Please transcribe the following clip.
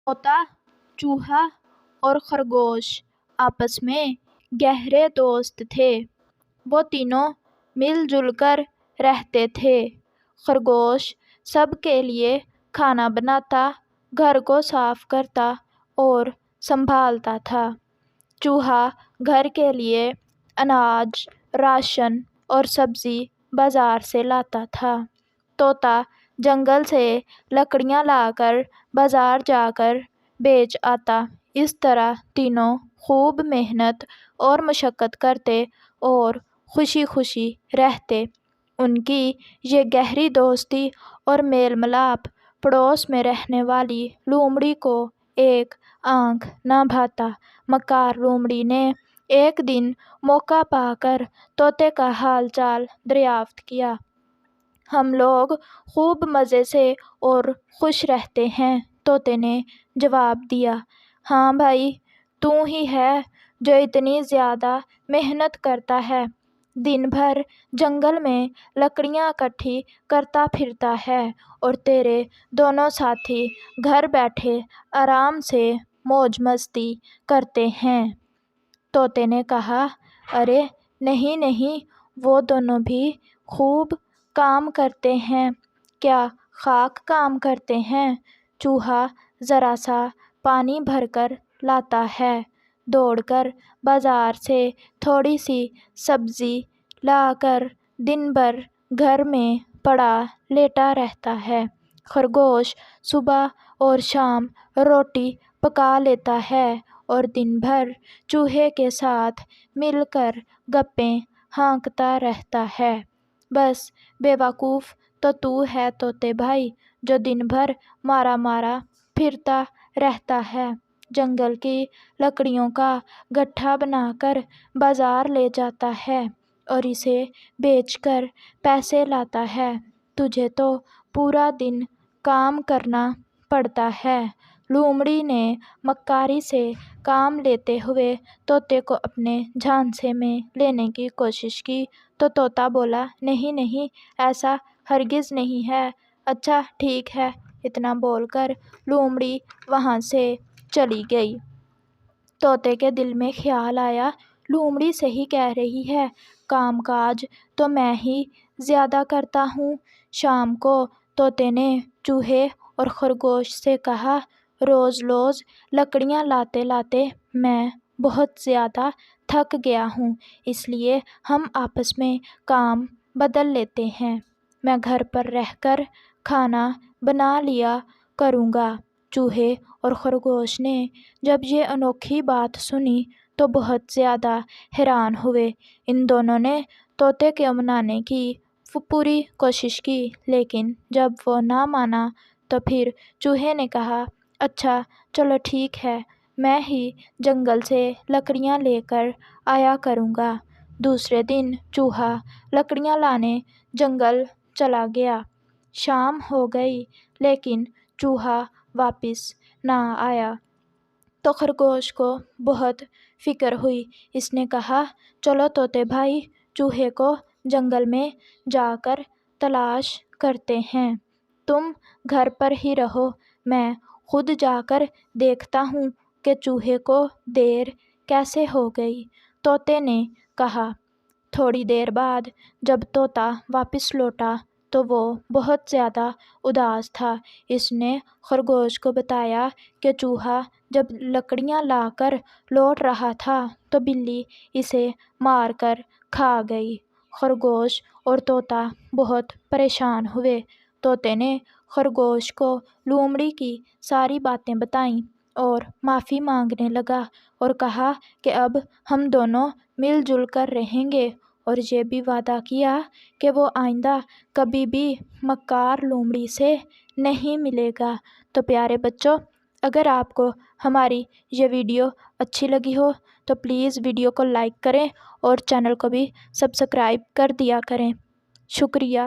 طوطا، چوہا اور خرگوش آپس میں گہرے دوست تھے۔ وہ تینوں مل جل کر رہتے تھے۔ خرگوش سب کے لیے کھانا بناتا، گھر کو صاف کرتا اور سنبھالتا تھا۔ چوہا گھر کے لیے اناج، راشن اور سبزی بازار سے لاتا تھا۔ طوطا جنگل سے لکڑیاں لا کر بازار جا کر بیچ آتا۔ اس طرح تینوں خوب محنت اور مشقت کرتے اور خوشی خوشی رہتے۔ ان کی یہ گہری دوستی اور میل ملاپ پڑوس میں رہنے والی لومڑی کو ایک آنکھ نہ بھاتا۔ مکار لومڑی نے ایک دن موقع پا کر طوطے کا حال چال دریافت کیا۔ ہم لوگ خوب مزے سے اور خوش رہتے ہیں، طوطے نے جواب دیا۔ ہاں بھائی، تو ہی ہے جو اتنی زیادہ محنت کرتا ہے، دن بھر جنگل میں لکڑیاں اکٹھی کرتا پھرتا ہے، اور تیرے دونوں ساتھی گھر بیٹھے آرام سے موج مستی کرتے ہیں۔ طوطے نے کہا، ارے نہیں نہیں، وہ دونوں بھی خوب کام کرتے ہیں۔ کیا خاک کام کرتے ہیں؟ چوہا ذرا سا پانی بھر کر لاتا ہے، دوڑ کر بازار سے تھوڑی سی سبزی لا کر دن بھر گھر میں پڑا لیٹا رہتا ہے۔ خرگوش صبح اور شام روٹی پکا لیتا ہے اور دن بھر چوہے کے ساتھ مل کر گپیں ہانکتا رہتا ہے۔ بس بے وقوف تو ہے طوطے بھائی، جو دن بھر مارا مارا پھرتا رہتا ہے، جنگل کی لکڑیوں کا گٹھا بنا کر بازار لے جاتا ہے اور اسے بیچ کر پیسے لاتا ہے۔ تجھے تو پورا دن کام کرنا پڑتا ہے۔ لومڑی نے مکاری سے کام لیتے ہوئے طوطے کو اپنے جھانسے میں لینے کی کوشش کی تو طوطا بولا، نہیں نہیں، ایسا ہرگز نہیں ہے۔ اچھا ٹھیک ہے، اتنا بول کر لومڑی وہاں سے چلی گئی۔ طوطے کے دل میں خیال آیا، لومڑی صحیح کہہ رہی ہے، کام کاج تو میں ہی زیادہ کرتا ہوں۔ شام کو طوطے نے چوہے اور خرگوش سے کہا، روز روز لکڑیاں لاتے لاتے میں بہت زیادہ تھک گیا ہوں، اس لیے ہم آپس میں کام بدل لیتے ہیں۔ میں گھر پر رہ کر کھانا بنا لیا کروں گا۔ چوہے اور خرگوش نے جب یہ انوکھی بات سنی تو بہت زیادہ حیران ہوئے۔ ان دونوں نے طوطے کو منانے کی پوری کوشش کی، لیکن جب وہ نہ مانا تو پھر چوہے نے کہا، اچھا چلو ٹھیک ہے، میں ہی جنگل سے لکڑیاں لے کر آیا کروں گا۔ دوسرے دن چوہا لکڑیاں لانے جنگل چلا گیا۔ شام ہو گئی لیکن چوہا واپس نہ آیا تو خرگوش کو بہت فکر ہوئی۔ اس نے کہا، چلو طوطے بھائی، چوہے کو جنگل میں جا کر تلاش کرتے ہیں، تم گھر پر ہی رہو، میں خود جا کر دیکھتا ہوں کہ چوہے کو دیر کیسے ہو گئی۔ طوطے نے کہا۔ تھوڑی دیر بعد جب طوطا واپس لوٹا تو وہ بہت زیادہ اداس تھا۔ اس نے خرگوش کو بتایا کہ چوہا جب لکڑیاں لا کر لوٹ رہا تھا تو بلی اسے مار کر کھا گئی۔ خرگوش اور طوطا بہت پریشان ہوئے۔ طوطے نے خرگوش کو لومڑی کی ساری باتیں بتائیں اور معافی مانگنے لگا اور کہا کہ اب ہم دونوں مل جل کر رہیں گے، اور یہ بھی وعدہ کیا کہ وہ آئندہ کبھی بھی مکار لومڑی سے نہیں ملے گا۔ تو پیارے بچوں، اگر آپ کو ہماری یہ ویڈیو اچھی لگی ہو تو پلیز ویڈیو کو لائک کریں اور چینل کو بھی سبسکرائب کر دیا کریں۔ شکریہ۔